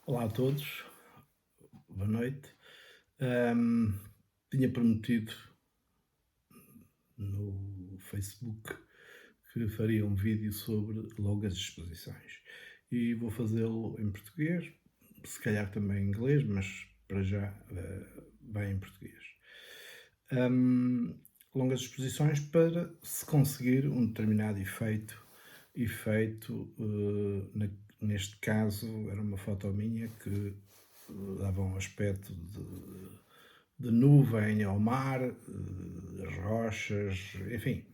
Olá a todos, boa noite. Ahm, Tinha prometido no Facebook que faria um vídeo sobre longas exposições e vou fazê-lo em português, se calhar também em inglês, mas para já vai em português. Ahm, Longas exposições para se conseguir um determinado efeito neste caso era uma foto minha que dava um aspecto de nuvem ao mar, as rochas, enfim,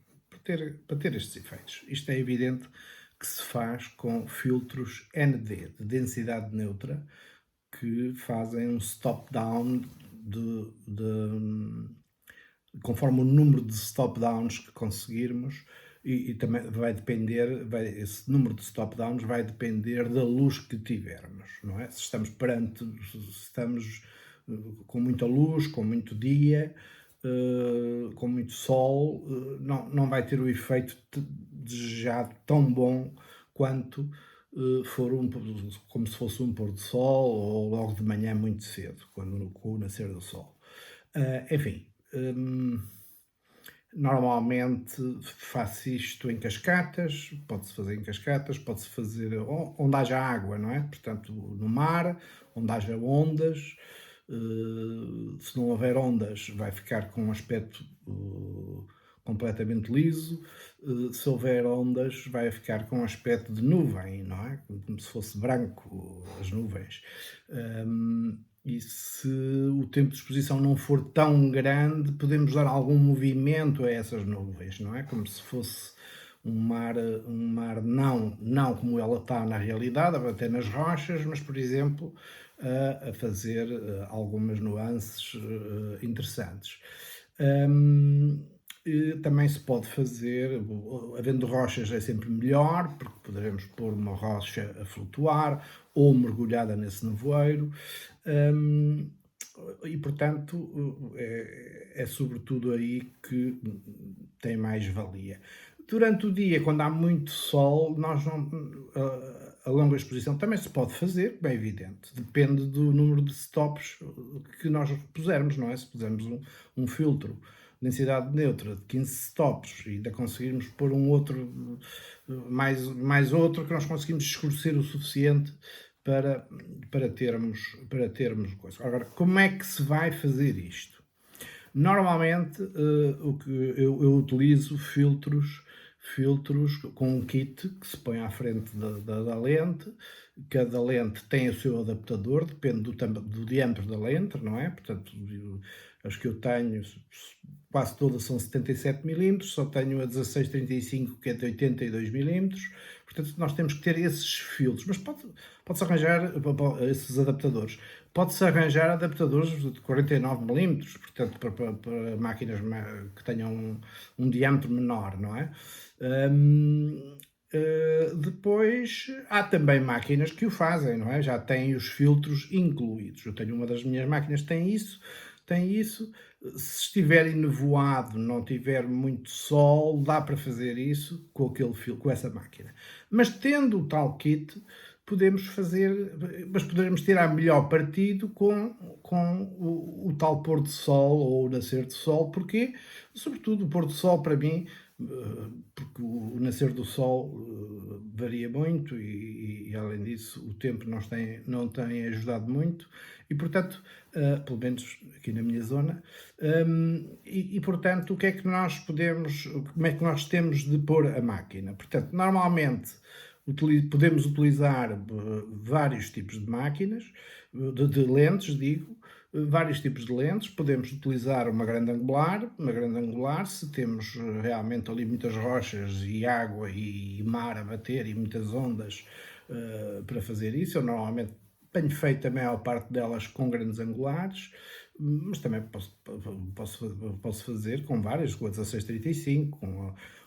para ter estes efeitos. Isto é evidente que se faz com filtros ND, de densidade neutra, que fazem um stop-down conforme o número de stop-downs que conseguirmos, e também vai depender, esse número de stop-downs vai depender da luz que tivermos, não é? Se estamos com muita luz, com muito dia, com muito sol, não vai ter o efeito desejado tão bom quanto for como se fosse um pôr do sol ou logo de manhã muito cedo, com o nascer do sol. Enfim, normalmente faço isto em cascatas, pode-se fazer em cascatas, pode-se fazer onde haja água, não é? Portanto, no mar, onde haja ondas. Se não houver ondas, vai ficar com um aspecto completamente liso. Se houver ondas, vai ficar com um aspecto de nuvem, não é? Como se fosse branco as nuvens. E se o tempo de exposição não for tão grande, podemos dar algum movimento a essas nuvens, não é? Como se fosse um mar não como ela está na realidade, a bater nas rochas, mas, por exemplo, a fazer algumas nuances interessantes. Também se pode fazer, havendo rochas é sempre melhor, porque poderemos pôr uma rocha a flutuar ou mergulhada nesse nevoeiro. E portanto é sobretudo aí que tem mais valia. Durante o dia, quando há muito sol, nós não, a longa exposição também se pode fazer, bem evidente, depende do número de stops que nós pusermos, não é? Se pusermos um filtro de densidade neutra de 15 stops e ainda conseguirmos pôr um outro, mais outro, que nós conseguimos escurecer o suficiente para, para termos coisa. Agora, como é que se vai fazer isto? Normalmente, o que eu utilizo filtros com um kit que se põe à frente da lente. Cada lente tem o seu adaptador, depende do diâmetro da lente, não é? Portanto, as que eu tenho, quase todas são 77 milímetros, só tenho a 1635 que é de 82 milímetros. Portanto, nós temos que ter esses filtros, mas pode-se arranjar esses adaptadores. Pode-se arranjar adaptadores de 49 milímetros, portanto, para máquinas que tenham um diâmetro menor, não é? Depois há também máquinas que o fazem, não é? Já têm os filtros incluídos. Eu tenho uma das minhas máquinas que tem isso. Se estiver enevoado, não tiver muito sol, dá para fazer isso com essa máquina. Mas tendo o tal kit, poderemos tirar melhor partido com o tal pôr do sol ou o nascer do sol. Porquê? Sobretudo o pôr do sol, para mim, porque o nascer do sol varia muito e, além disso, o tempo não tem ajudado muito e, portanto, pelo menos aqui na minha zona, portanto, o que é que nós como é que nós temos de pôr a máquina? Portanto, normalmente podemos utilizar vários tipos de máquinas, de lentes, digo, vários tipos de lentes. Podemos utilizar uma grande angular, se temos realmente ali muitas rochas e água e mar a bater e muitas ondas para fazer isso. Eu normalmente tenho feito a maior parte delas com grandes angulares, mas também posso fazer com várias, com a 1635,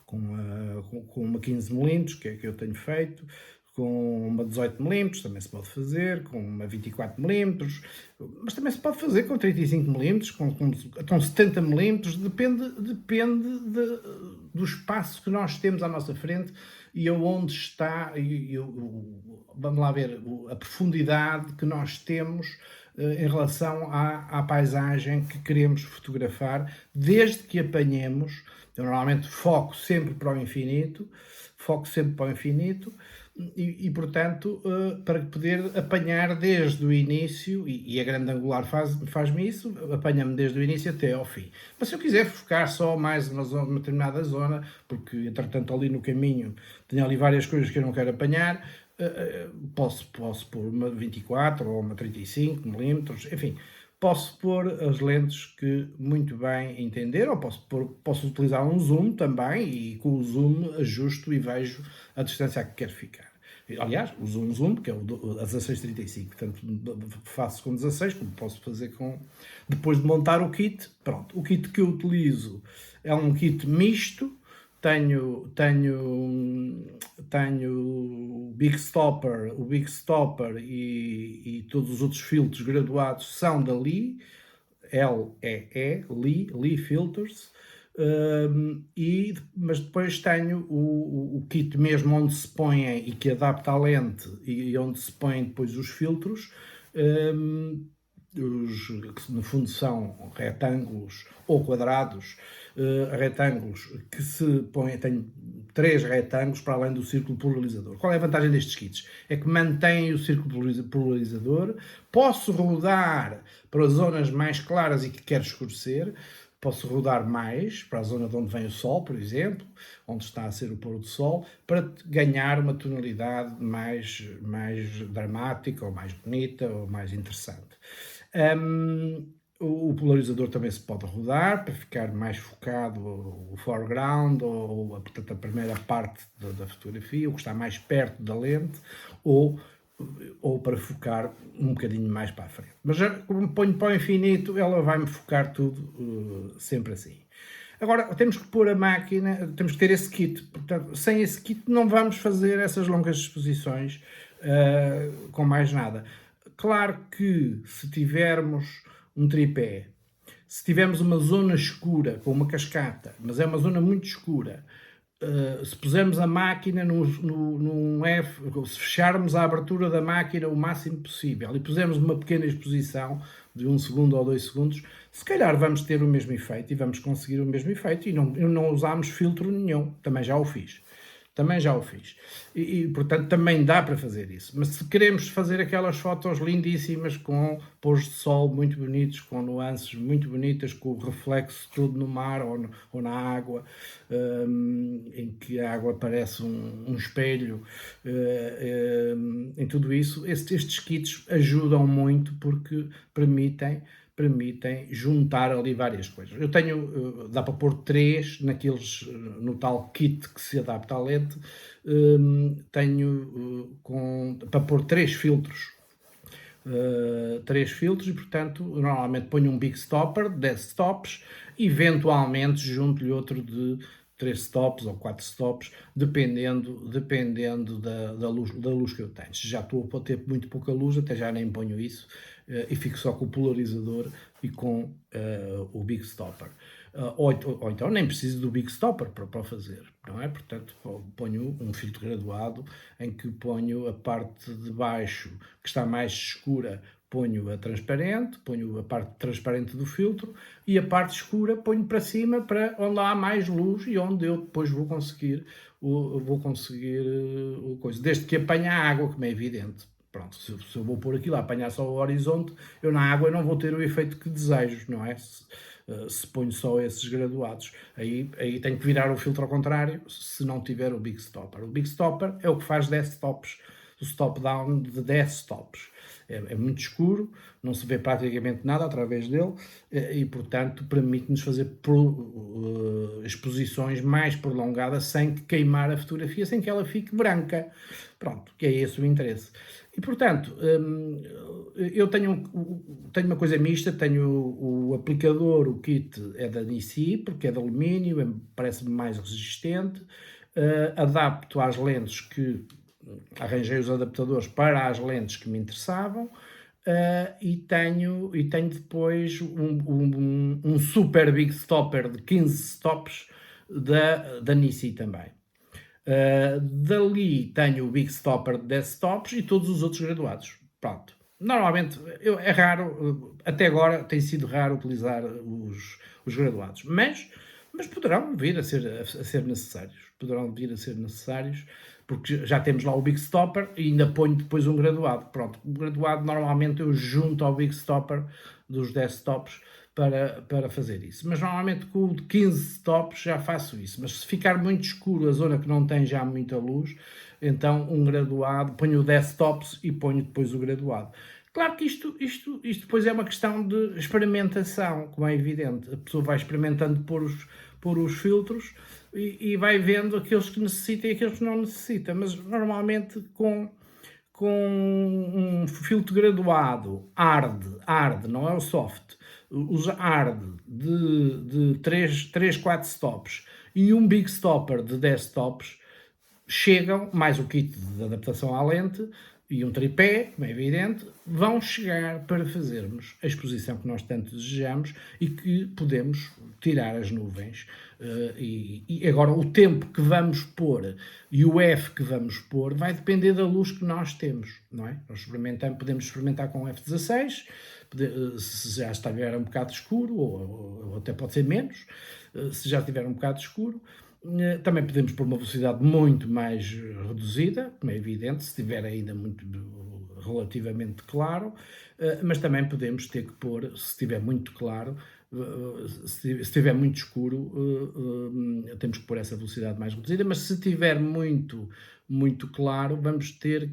com uma 15 milímetros, que é que eu tenho feito, com uma 18mm, também se pode fazer, com uma 24mm, mas também se pode fazer com 35mm, com 70mm, do espaço que nós temos à nossa frente e aonde está, vamos lá ver, a profundidade que nós temos em relação à paisagem que queremos fotografar, desde que apanhemos. Eu normalmente foco sempre para o infinito, portanto, para poder apanhar desde o início, e a grande angular faz-me isso, apanha-me desde o início até ao fim. Mas se eu quiser focar só mais numa determinada zona, porque entretanto ali no caminho tenho ali várias coisas que eu não quero apanhar, posso pôr uma 24 ou uma 35mm, enfim, posso pôr as lentes que muito bem entender, ou posso utilizar um zoom também, e com o zoom ajusto e vejo a distância a que quero ficar. Aliás, o zoom, que é a 16-35, portanto faço com 16, como posso fazer depois de montar o kit. Pronto, o kit que eu utilizo é um kit misto. Tenho o Big Stopper e todos os outros filtros graduados são da Lee, Lee Filters, mas depois tenho o kit mesmo onde se põe e que adapta a lente e onde se põem depois os filtros, que no fundo são retângulos ou quadrados, retângulos que se põem, tenho 3 retângulos para além do círculo polarizador. Qual é a vantagem destes kits? É que mantém o círculo polarizador, posso rodar para zonas mais claras e que quero escurecer, posso rodar mais para a zona de onde vem o sol, por exemplo, onde está a ser o pôr do sol, para ganhar uma tonalidade mais dramática, ou mais bonita, ou mais interessante. O polarizador também se pode rodar para ficar mais focado o foreground, portanto, a primeira parte da fotografia, o que está mais perto da lente, ou para focar um bocadinho mais para a frente. Mas como ponho para o infinito, ela vai-me focar tudo sempre assim. Agora, temos que pôr a máquina, temos que ter esse kit. Portanto, sem esse kit não vamos fazer essas longas exposições com mais nada. Claro que se tivermos um tripé, se tivermos uma zona escura com uma cascata, mas é uma zona muito escura, se pusermos a máquina num F, se fecharmos a abertura da máquina o máximo possível e pusermos uma pequena exposição de 1 segundo ou 2 segundos, se calhar vamos ter o mesmo efeito e vamos conseguir o mesmo efeito e não usamos filtro nenhum. Também já o fiz. Portanto, também dá para fazer isso. Mas se queremos fazer aquelas fotos lindíssimas com pôres de sol muito bonitos, com nuances muito bonitas, com o reflexo todo no mar ou na água, em que a água parece um espelho, em tudo isso, estes kits ajudam muito porque permitem juntar ali várias coisas. Eu tenho, dá para pôr 3 no tal kit que se adapta à lente, tenho para pôr 3 filtros. 3 filtros e, portanto, normalmente ponho um Big Stopper, 10 stops, eventualmente junto-lhe outro de 3 stops ou 4 stops, dependendo da luz que eu tenho. Se já estou a ter muito pouca luz, até já nem ponho isso, e fico só com o polarizador e com o Big Stopper. Ou então nem preciso do Big Stopper para fazer, não é? Portanto, ponho um filtro graduado em que ponho a parte de baixo que está mais escura, ponho a transparente, ponho a parte transparente do filtro e a parte escura ponho para cima, para onde há mais luz e onde eu depois vou conseguir o coisa. Desde que apanhe a água, como é evidente. Pronto, se eu vou pôr aquilo a apanhar só o horizonte, eu na água não vou ter o efeito que desejo, não é? Se ponho só esses graduados. Aí tenho que virar o filtro ao contrário, se não tiver o Big Stopper. O Big Stopper é o que faz 10 stops, o stop down de 10 stops. É muito escuro, não se vê praticamente nada através dele e, portanto, permite-nos fazer exposições mais prolongadas sem queimar a fotografia, sem que ela fique branca. Pronto, que é esse o interesse. E, portanto, eu tenho uma coisa mista, tenho o aplicador, o kit é da DCI, porque é de alumínio, parece-me mais resistente, adapto às lentes que arranjei os adaptadores para as lentes que me interessavam, e tenho depois um super big stopper de 15 stops da Nissi também. Dali tenho o big stopper de 10 stops e todos os outros graduados. Pronto. Normalmente é raro, até agora tem sido raro utilizar os graduados, mas poderão vir a ser necessários. Poderão vir a ser necessários, porque já temos lá o Big Stopper e ainda ponho depois um graduado. Pronto, o graduado normalmente eu junto ao Big Stopper dos desktops para fazer isso. Mas normalmente com o de 15 stops já faço isso. Mas se ficar muito escuro, a zona que não tem já muita luz, então um graduado, ponho o desktops e ponho depois o graduado. Claro que isto depois é uma questão de experimentação, como é evidente. A pessoa vai experimentando pôr os filtros e vai vendo aqueles que necessita e aqueles que não necessita. Mas normalmente com um filtro graduado, hard, não é o soft, os hard de 3, 4 stops e um big stopper de 10 stops, chegam, mais o kit de adaptação à lente e um tripé, como é evidente, vão chegar para fazermos a exposição que nós tanto desejamos e que podemos tirar as nuvens. E agora o tempo que vamos pôr e o F que vamos pôr vai depender da luz que nós temos, não é? Nós podemos experimentar com F16, se já estiver um bocado escuro, ou até pode ser menos, se já estiver um bocado escuro. Também podemos pôr uma velocidade muito mais reduzida, como é evidente, se estiver ainda muito relativamente claro, mas também podemos ter que pôr, se estiver muito claro, se estiver muito escuro, temos que pôr essa velocidade mais reduzida, mas se estiver muito claro, vamos ter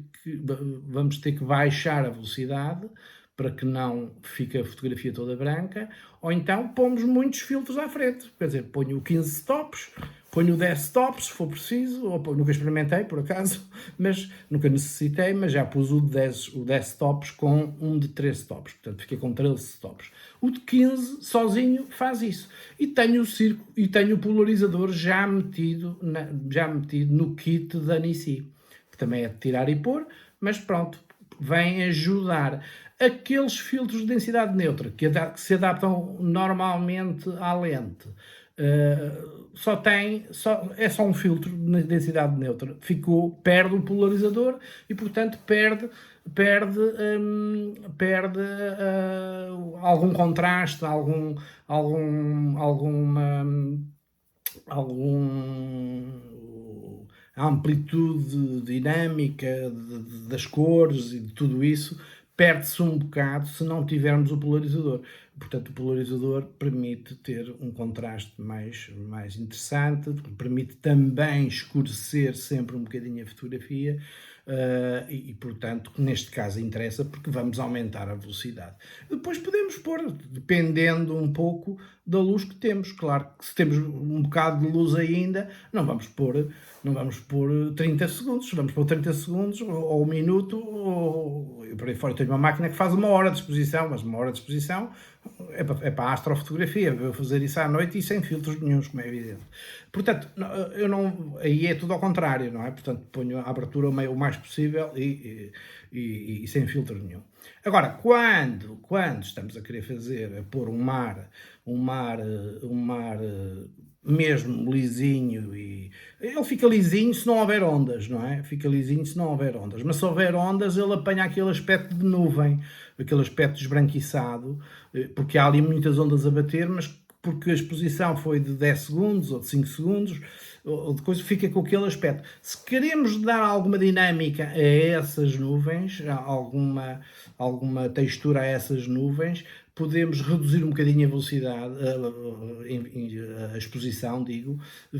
que baixar a velocidade para que não fique a fotografia toda branca, ou então pomos muitos filtros à frente, quer dizer, ponho 15 stops, ponho 10 stops, se for preciso, nunca experimentei, por acaso, mas nunca necessitei, mas já pus o 10 stops com um de 3 stops, portanto fiquei com 13 stops. O de 15, sozinho, faz isso. E tenho o polarizador já metido no kit da Nissi, que também é de tirar e pôr, mas pronto, vem ajudar. Aqueles filtros de densidade neutra que se adaptam normalmente à lente, é só um filtro de densidade neutra. Perde o polarizador e, portanto, perde algum contraste, alguma amplitude dinâmica das cores e de tudo isso, perde-se um bocado se não tivermos o polarizador. Portanto, o polarizador permite ter um contraste mais interessante, permite também escurecer sempre um bocadinho a fotografia, e, portanto, neste caso interessa porque vamos aumentar a velocidade. Depois podemos pôr, dependendo um pouco da luz que temos. Claro que se temos um bocado de luz ainda, não vamos pôr 30 segundos, vamos pôr 30 segundos ou um minuto, ou por aí fora. Tenho uma máquina que faz 1 hora de exposição, mas 1 hora de exposição é para a astrofotografia. Eu vou fazer isso à noite e sem filtros nenhuns, como é evidente. Portanto, aí é tudo ao contrário, não é? Portanto, ponho a abertura o mais possível e sem filtro nenhum. Agora, quando estamos a querer pôr um mar mesmo lisinho, e ele fica lisinho se não houver ondas, não é? Fica lisinho se não houver ondas, mas se houver ondas ele apanha aquele aspecto de nuvem, aquele aspecto esbranquiçado, porque há ali muitas ondas a bater, mas porque a exposição foi de 10 segundos ou de 5 segundos, ou de coisa, fica com aquele aspecto. Se queremos dar alguma dinâmica a essas nuvens, alguma textura a essas nuvens, podemos reduzir um bocadinho a velocidade, a exposição,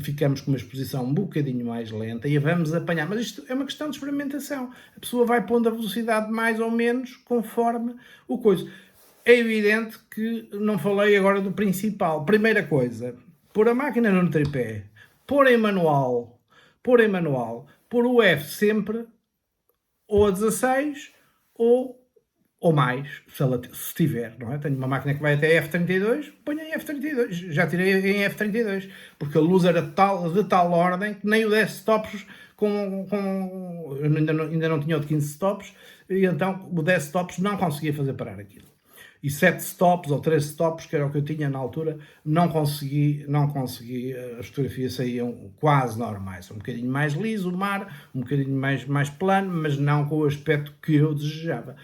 ficamos com uma exposição um bocadinho mais lenta e a vamos apanhar. Mas isto é uma questão de experimentação. A pessoa vai pondo a velocidade mais ou menos conforme o coisa. É evidente que não falei agora do principal. Primeira coisa, pôr a máquina no tripé, pôr em manual, pôr o F sempre ou a 16 ou mais, se tiver, não é? Tenho uma máquina que vai até F32, ponho em F32, já tirei em F32, porque a luz era de tal ordem que nem o desktops eu ainda não tinha o de 15 stops, e então o 10 stops não conseguia fazer parar aquilo. E 7 stops ou 3 stops, que era o que eu tinha na altura, não consegui, as fotografias saíam quase normais. Um bocadinho mais liso o mar, um bocadinho mais plano, mas não com o aspecto que eu desejava.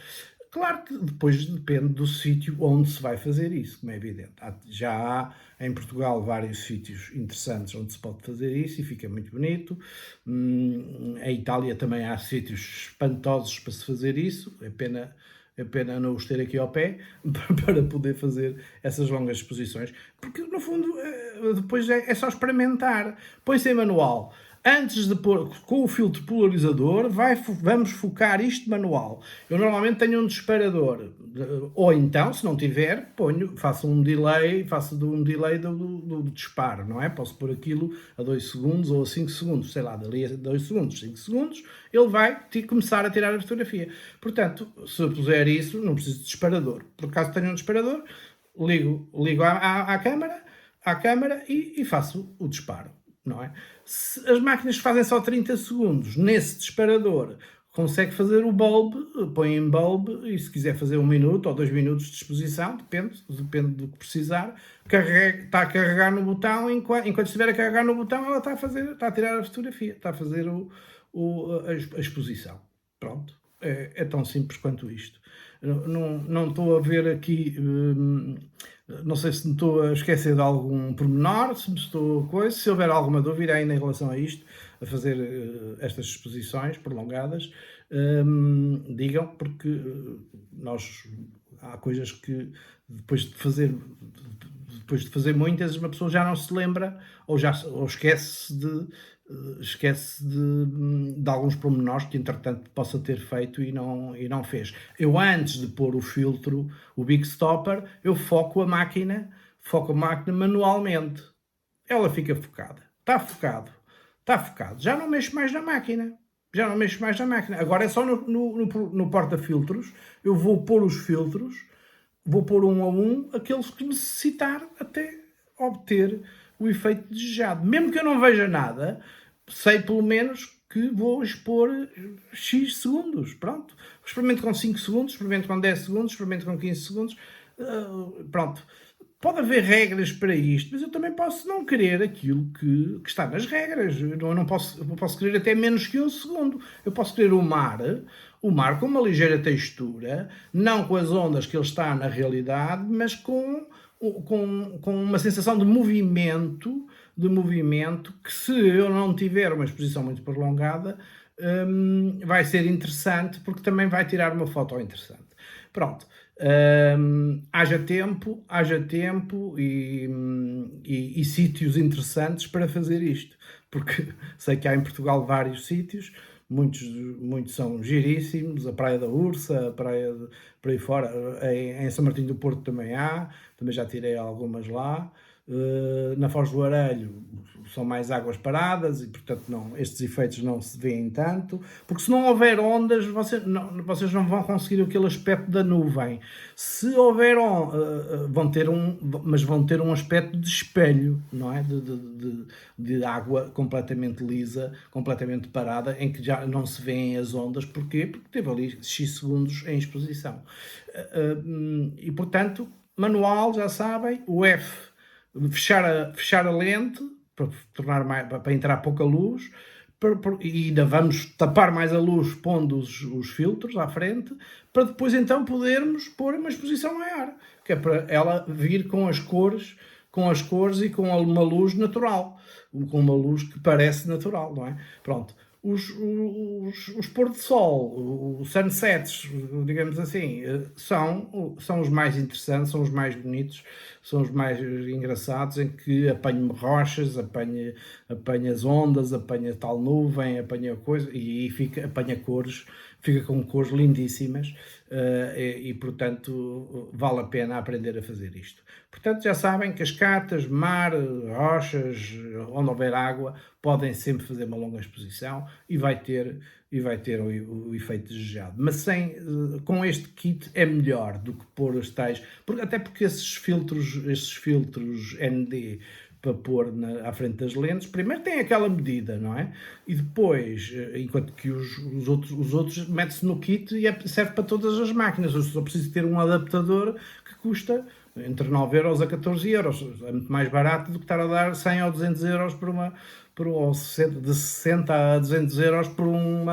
Claro que depois depende do sítio onde se vai fazer isso, como é evidente. Já há em Portugal vários sítios interessantes onde se pode fazer isso e fica muito bonito. Em Itália também há sítios espantosos para se fazer isso, é pena não os ter aqui ao pé para poder fazer essas longas exposições, porque no fundo depois é só experimentar. Põe-se em manual. Antes de pôr com o filtro polarizador, vamos focar isto manual. Eu normalmente tenho um disparador, ou então, se não tiver, faço um delay do disparo, não é? Posso pôr aquilo a 2 segundos ou a 5 segundos, sei lá, dali a 2 segundos, 5 segundos, ele vai começar a tirar a fotografia. Portanto, se eu puser isso, não preciso de disparador. Por acaso tenho um disparador, ligo à câmara e faço o disparo. Não é? Se as máquinas fazem só 30 segundos, nesse disparador consegue fazer o bulb, põe em bulb, e se quiser fazer 1 minuto ou 2 minutos de exposição, depende do que precisar, está a carregar no botão, enquanto estiver a carregar no botão, ela está a tirar a fotografia, está a fazer a exposição. Pronto, é tão simples quanto isto. Não estou a ver aqui, não sei se me estou a esquecer de algum pormenor, se houver alguma dúvida ainda em relação a isto, a fazer estas exposições prolongadas, digam, porque há coisas que depois de fazer muitas, uma pessoa já não se lembra ou esquece de alguns pormenores que entretanto possa ter feito e não fez. Eu, antes de pôr o filtro, o Big Stopper, eu foco a máquina manualmente. Ela fica focada. Está focado. Já não mexo mais na máquina. Agora é só no porta-filtros. Eu vou pôr os filtros, vou pôr um a um aqueles que necessitar até obter o efeito desejado. Mesmo que eu não veja nada, sei pelo menos que vou expor X segundos. Pronto. Experimento com 5 segundos, experimento com 10 segundos, experimento com 15 segundos. Pronto. Pode haver regras para isto, mas eu também posso não querer aquilo que está nas regras. Eu posso querer até menos que 1 segundo. Eu posso querer o mar com uma ligeira textura, não com as ondas que ele está na realidade, mas com uma sensação de movimento, que, se eu não tiver uma exposição muito prolongada, vai ser interessante, porque também vai tirar uma foto interessante. Pronto. Haja tempo e sítios interessantes para fazer isto, porque sei que há em Portugal vários sítios, muitos são giríssimos, a Praia da Ursa, a praia por aí fora, em São Martinho do Porto também já tirei algumas lá. Na Foz do Arelho são mais águas paradas e, portanto, estes efeitos não se veem tanto, porque se não houver ondas, vocês não vão conseguir aquele aspecto da nuvem. Se houver vão ter um aspecto de espelho, não é? De água completamente lisa, completamente parada, em que já não se veem as ondas. Porquê? Porque teve ali X segundos em exposição. E, portanto, manual, já sabem, o F, fechar a lente para entrar pouca luz, e ainda vamos tapar mais a luz pondo os filtros à frente, para depois então podermos pôr uma exposição maior, que é para ela vir com as cores e com uma luz natural, com uma luz que parece natural, não é? Pronto. Os pôr de sol, os sunsets, digamos assim, são os mais interessantes, são os mais bonitos, são os mais engraçados, em que apanho rochas, apanha as ondas, apanha tal nuvem, apanha coisa, e apanha cores, fica com cores lindíssimas, e portanto vale a pena aprender a fazer isto. Portanto, já sabem, cascatas, mar, rochas, onde houver água, podem sempre fazer uma longa exposição e vai ter o efeito desejado. Mas com este kit é melhor do que pôr os tais, até porque esses filtros ND para pôr à frente das lentes, primeiro tem aquela medida, não é? E depois, enquanto que os outros mete-se no kit e serve para todas as máquinas. Eu só preciso ter um adaptador que custa entre 9 euros a 14 euros. É muito mais barato do que estar a dar 100 ou 200 euros ou de 60 a 200 euros por um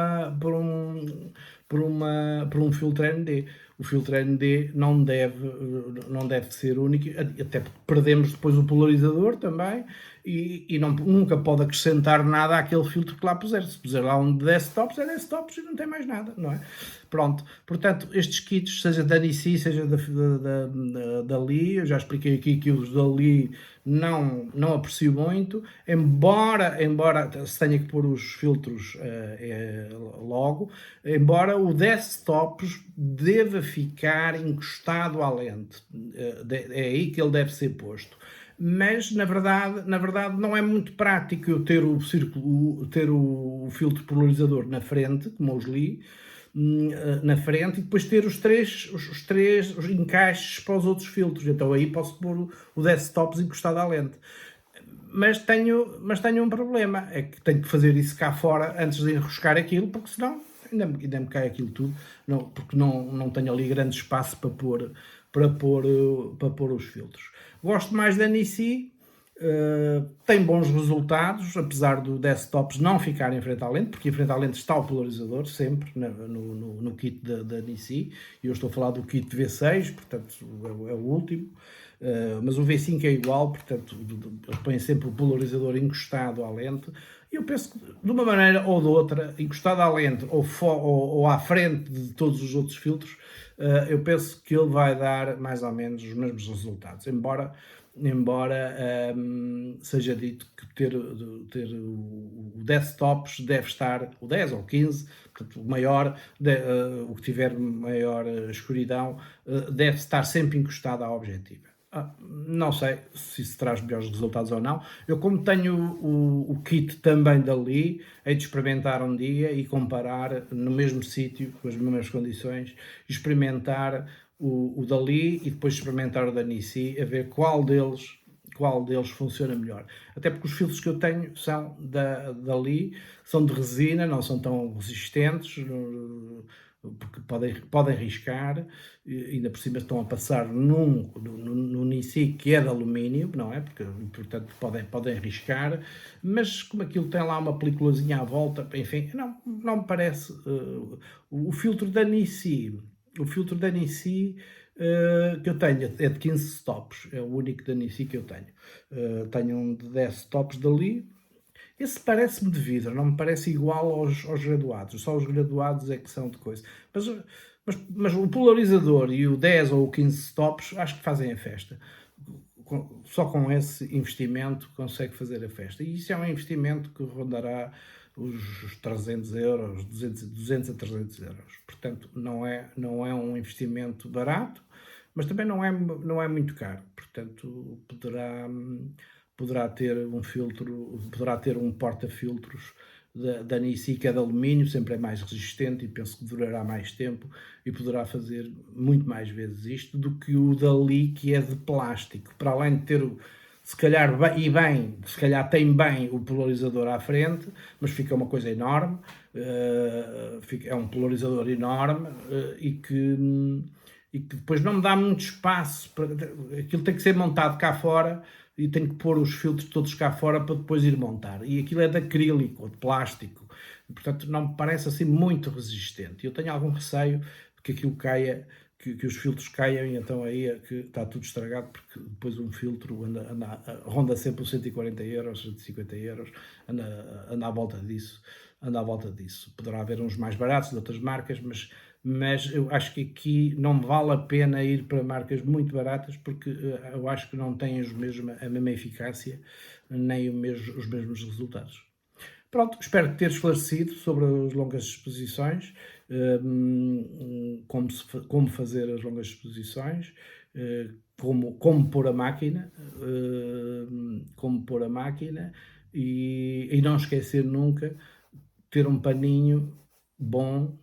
filtro ND. O filtro ND não deve ser único, até porque perdemos depois o polarizador também e nunca pode acrescentar nada àquele filtro que lá puser. Se puser lá um desktops, é desktops e não tem mais nada, não é? Pronto, portanto, estes kits, seja da Nissi, seja da Li, eu já expliquei aqui que os da Li não aprecio muito, embora se tenha que pôr os filtros logo, embora o desktops deva ficar encostado à lente, é aí que ele deve ser posto. Mas na verdade não é muito prático eu ter o filtro polarizador na frente, como os Li, na frente, e depois ter os três encaixes para os outros filtros. Então aí posso pôr o desktops encostado à lente. Mas tenho um problema, é que tenho que fazer isso cá fora antes de enroscar aquilo, porque senão ainda me cai aquilo tudo, porque não tenho ali grande espaço para pôr os filtros. Gosto mais da Nissi, tem bons resultados, apesar do desktops não ficar em frente à lente, porque em frente à lente está o polarizador, sempre no kit da Nissi, e eu estou a falar do kit V6, portanto é o último. Mas o V5 é igual, portanto eles põem sempre o polarizador encostado à lente. Eu penso que de uma maneira ou de outra, encostado à lente ou à frente de todos os outros filtros, eu penso que ele vai dar mais ou menos os mesmos resultados, embora seja dito que ter o desktops deve estar, o 10 ou 15, portanto, o maior, o que tiver maior escuridão, deve estar sempre encostado à objetiva. Não sei se isso traz melhores resultados ou não. Eu, como tenho o kit também dali, hei de experimentar um dia e comparar no mesmo sítio, com as mesmas condições, experimentar o dali e depois experimentar o da Nissi, a ver qual deles funciona melhor. Até porque os filtros que eu tenho são dali, são de resina, não são tão resistentes, porque podem riscar, ainda por cima estão a passar no Nissi, que é de alumínio, não é? Porque, portanto, podem riscar, mas como aquilo tem lá uma peliculazinha à volta, enfim, não me parece. O filtro da Nissi que eu tenho é de 15 stops, é o único da Nissi que eu tenho. Tenho um de 10 stops dali. Esse parece-me de vidro, não me parece igual aos graduados. Só os graduados é que são de coisa. Mas o polarizador e o 10 ou o 15 stops acho que fazem a festa. Só com esse investimento consegue fazer a festa. E isso é um investimento que rondará os 300 euros, 200 a 300 euros. Portanto, não é um investimento barato, mas também não é muito caro. Portanto, poderá ter um filtro, poderá ter um porta-filtros da Nissi, que é de alumínio, sempre é mais resistente e penso que durará mais tempo e poderá fazer muito mais vezes isto do que o da Li, que é de plástico. Para além de ter, se calhar tem bem o polarizador à frente, mas fica uma coisa enorme, é um polarizador enorme e que depois não me dá muito espaço, aquilo tem que ser montado cá fora e tenho que pôr os filtros todos cá fora para depois ir montar. E aquilo é de acrílico ou de plástico, e, portanto não me parece assim muito resistente. Eu tenho algum receio de que aquilo caia, que os filtros caiam e então aí é que está tudo estragado, porque depois um filtro ronda sempre os 140 euros, 150 euros, anda à volta disso. Poderá haver uns mais baratos de outras marcas, mas eu acho que aqui não vale a pena ir para marcas muito baratas, porque eu acho que não têm a mesma eficácia, nem os mesmos resultados. Pronto, espero ter esclarecido sobre as longas exposições, como fazer as longas exposições, como pôr a máquina, e não esquecer nunca ter um paninho bom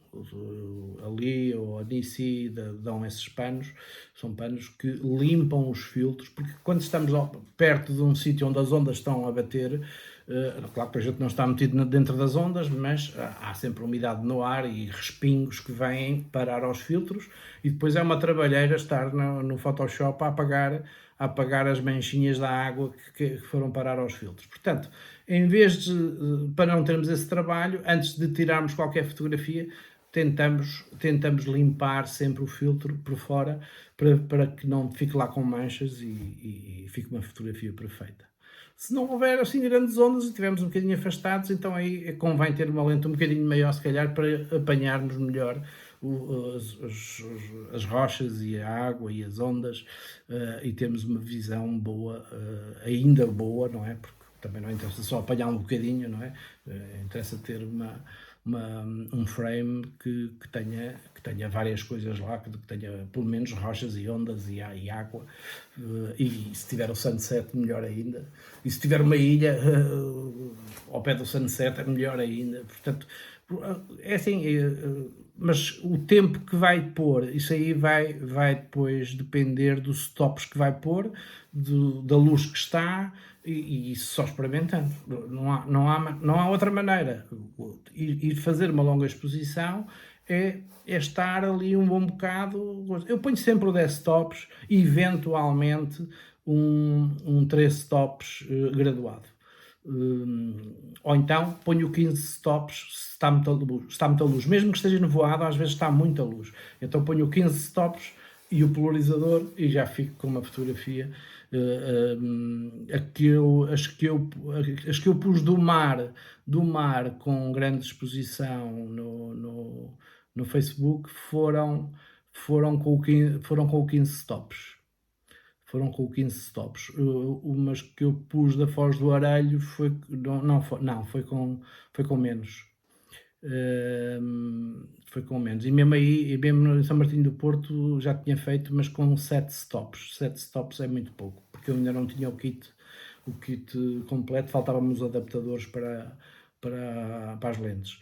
a Lee ou a Nissi dão esses panos, são panos que limpam os filtros, porque quando estamos perto de um sítio onde as ondas estão a bater, claro que a gente não está metido dentro das ondas, mas há sempre umidade no ar e respingos que vêm parar aos filtros, e depois é uma trabalheira estar no Photoshop a apagar as manchinhas da água que foram parar aos filtros. Portanto, em vez para não termos esse trabalho, antes de tirarmos qualquer fotografia, tentamos limpar sempre o filtro por fora, para que não fique lá com manchas e fique uma fotografia perfeita. Se não houver assim grandes ondas e estivermos um bocadinho afastados, então aí convém ter uma lente um bocadinho maior, se calhar, para apanharmos melhor as rochas e a água e as ondas, e termos uma visão boa, ainda boa, não é? Porque também não interessa só apanhar um bocadinho, não é? Interessa ter um frame que tenha várias coisas lá, que tenha pelo menos rochas e ondas e água, e se tiver o sunset, melhor ainda, e se tiver uma ilha ao pé do sunset, é melhor ainda. Portanto, é assim, mas o tempo que vai pôr, isso aí vai depois depender dos stops que vai pôr, da luz que está, e isso só experimentando. Não há outra maneira. Ir fazer uma longa exposição é estar ali um bom bocado. Eu ponho sempre o 10 stops, eventualmente um 3 stops graduado. Ou então ponho 15 stops se está muita luz. Mesmo que esteja nevoado, às vezes está muita luz. Então ponho 15 stops e o polarizador e já fico com uma fotografia. As que eu pus do mar com grande exposição no Facebook foram com o 15 stops. Foram com 15 stops. Umas que eu pus da Foz do Arelho foi com menos. Foi com menos. E mesmo aí, mesmo em São Martinho do Porto, já tinha feito, mas com 7 stops. 7 stops é muito pouco, porque eu ainda não tinha o kit completo, faltavam-me os adaptadores para as lentes.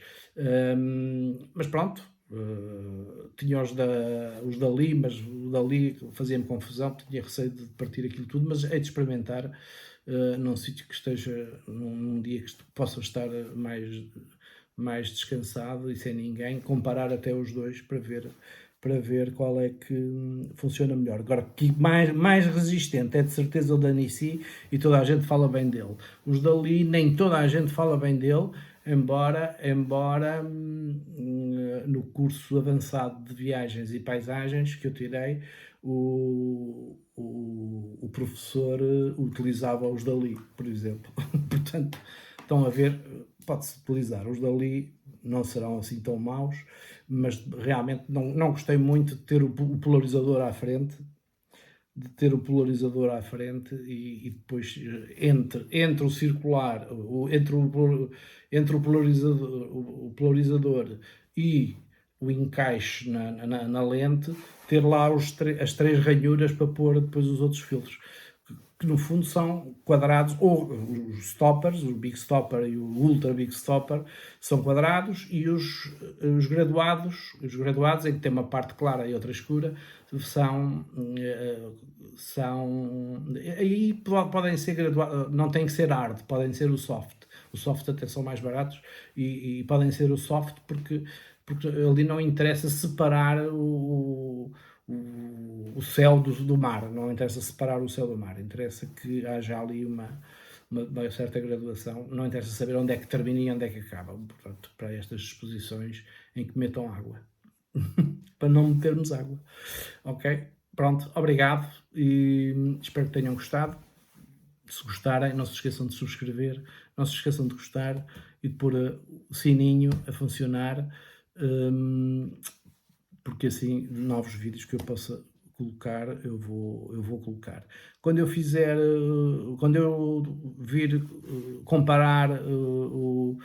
Mas pronto, tinha os da Lee, mas o da Lee fazia-me confusão, tinha receio de partir aquilo tudo, mas hei de experimentar num sítio que esteja, num dia que possa estar mais descansado e sem ninguém, comparar até os dois para ver qual é que funciona melhor. Agora, que mais resistente é de certeza o da Nissi, e toda a gente fala bem dele. Os dali nem toda a gente fala bem dele, embora no curso avançado de viagens e paisagens que eu tirei, o professor utilizava os dali, por exemplo. Portanto, estão a ver, pode-se utilizar. Os dali não serão assim tão maus, mas realmente não gostei muito de ter o polarizador à frente, e depois entre o circular, entre o polarizador e o encaixe na lente, ter lá as 3 ranhuras para pôr depois os outros filtros, que no fundo são quadrados, ou os stoppers, o Big Stopper e o Ultra Big Stopper são quadrados, e os graduados em que tem uma parte clara e outra escura, aí podem ser graduados, não tem que ser hard, podem ser o soft. O soft até são mais baratos, e podem ser o soft porque ali não interessa separar o céu do mar, não interessa separar o céu do mar, interessa que haja ali uma certa graduação, não interessa saber onde é que termina e onde é que acaba, portanto, para estas exposições em que metam água, para não metermos água. Ok? Pronto, obrigado, e espero que tenham gostado. Se gostarem, não se esqueçam de subscrever, não se esqueçam de gostar e de pôr o sininho a funcionar, porque assim novos vídeos que eu possa colocar, eu vou colocar. Quando eu vir comparar o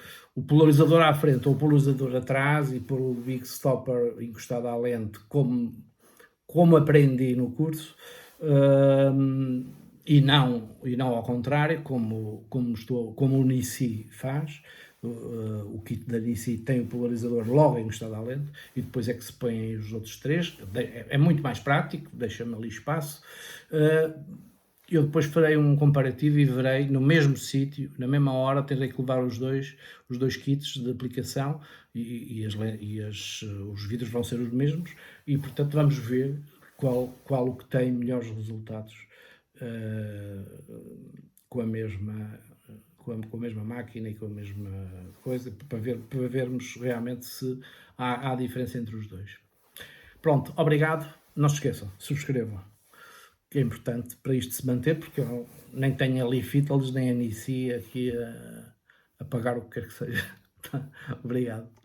polarizador à frente ou o polarizador atrás e pôr o Big Stopper encostado à lente, como aprendi no curso, e não ao contrário, como o Nissi faz, o kit da DC tem o polarizador logo encostado à lente e depois é que se põem os outros três. É muito mais prático, deixa-me ali espaço. Eu depois farei um comparativo e verei no mesmo sítio, na mesma hora, terei que levar os dois kits de aplicação e os vidros vão ser os mesmos e, portanto, vamos ver qual o que tem melhores resultados com a mesma máquina e com a mesma coisa, para vermos realmente se há diferença entre os dois. Pronto, obrigado. Não se esqueçam, subscrevam, que é importante para isto se manter, porque eu nem tenho ali Fitals nem a NICI aqui a pagar o que quer que seja. Obrigado.